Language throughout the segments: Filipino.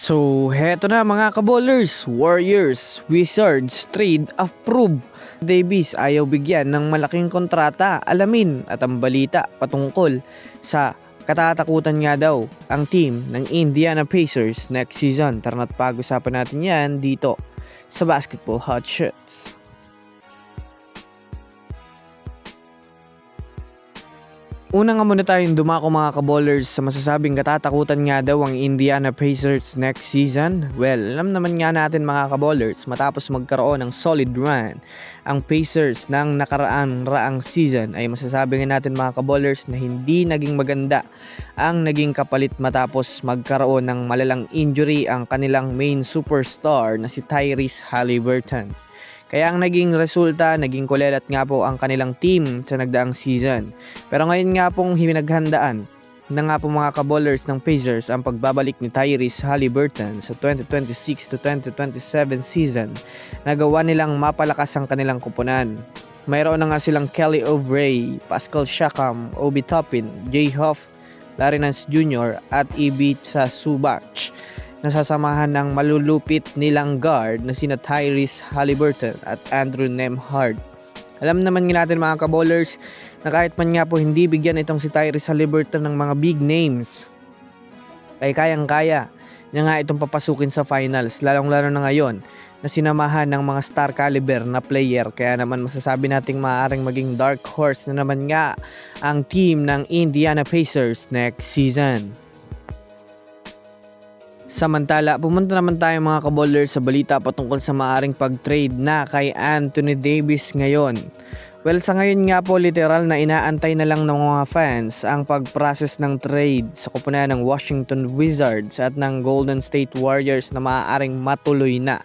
So, heto na mga kabowlers, Warriors, Wizards, trade approved. Davis ayaw bigyan ng malaking kontrata, alamin at ang balita patungkol sa katatakutan nga daw ang team ng Indiana Pacers next season. Tara na't pag-usapan natin yan dito sa Basketball Hot Shots. Una nga muna tayong dumako mga kabowlers sa masasabing katatakutan nga daw ang Indiana Pacers next season. Well, alam naman nga natin mga kabowlers, matapos magkaroon ng solid run ang Pacers ng nakaraang season ay masasabi nga natin mga kabowlers na hindi naging maganda ang naging kapalit matapos magkaroon ng malalang injury ang kanilang main superstar na si Tyrese Haliburton. Kaya ang naging resulta, naging kulelat nga po ang kanilang team sa nagdaang season. Pero ngayon nga pong hinaghandaan na nga po mga kabowlers ng Pacers ang pagbabalik ni Tyrese Haliburton sa 2026 to 2027 season. Nagawa nilang mapalakas ang kanilang kupunan. Mayroon na nga silang Kelly Oubre, Pascal Siakam, Obi Toppin, Jay Huff, Larry Nance Jr. at Ivica Zubac. Nasasamahan ng malulupit nilang guard na sina Tyrese Haliburton at Andrew Nembhard. Alam naman nga natin mga kabowlers na kahit man nga po hindi bigyan itong si Tyrese Haliburton ng mga big names, ay kayang-kaya niya nga itong papasukin sa finals, lalong-lalo na ngayon na sinamahan ng mga star caliber na player. Kaya naman masasabi nating maaaring maging dark horse na naman nga ang team ng Indiana Pacers next season. Samantala, pumunta naman tayo mga kabowlers sa balita patungkol sa maaring pag-trade na kay Anthony Davis ngayon. Well, sa ngayon nga po literal na inaantay na lang ng mga fans ang pag-process ng trade sa koponan ng Washington Wizards at ng Golden State Warriors na maaaring matuloy na.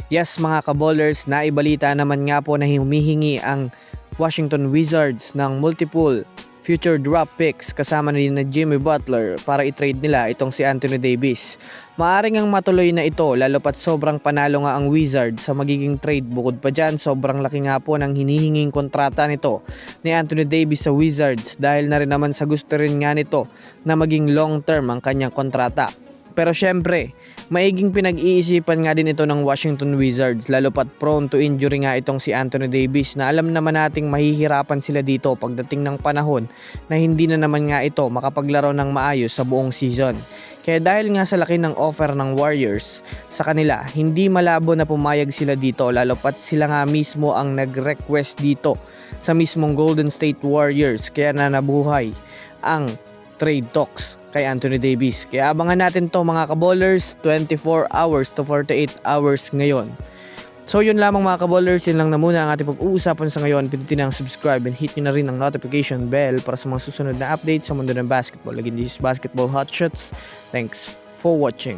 Yes mga kabowlers, naibalita naman nga po na humihingi ang Washington Wizards ng multiple future draft picks kasama na Jimmy Butler para i-trade nila itong si Anthony Davis. Maaring ang matuloy na ito lalo pat sobrang panalo nga ang Wizards sa magiging trade. Bukod pa dyan, sobrang laki nga po ng hinihinging kontrata nito ni Anthony Davis sa Wizards dahil na rin naman sa gusto rin nga nito na maging long term ang kanyang kontrata. Pero syempre, maiging pinag-iisipan nga din ito ng Washington Wizards lalo pat prone to injury nga itong si Anthony Davis na alam naman nating mahihirapan sila dito pagdating ng panahon na hindi na naman nga ito makapaglaro ng maayos sa buong season. Kaya dahil nga sa laki ng offer ng Warriors sa kanila, hindi malabo na pumayag sila dito lalo pat sila nga mismo ang nag-request dito sa mismong Golden State Warriors kaya na nabuhay ang trade talks kay Anthony Davis. Kaya abangan natin to mga kabowlers, 24 hours to 48 hours ngayon. So yun lamang mga kabowlers, yun lang na muna ang ating pag-uusapan sa ngayon. Pindutin ang subscribe and hit nyo na rin ang notification bell para sa mga susunod na updates sa mundo ng basketball. Again, this is Basketball Hot Shots. Thanks for watching.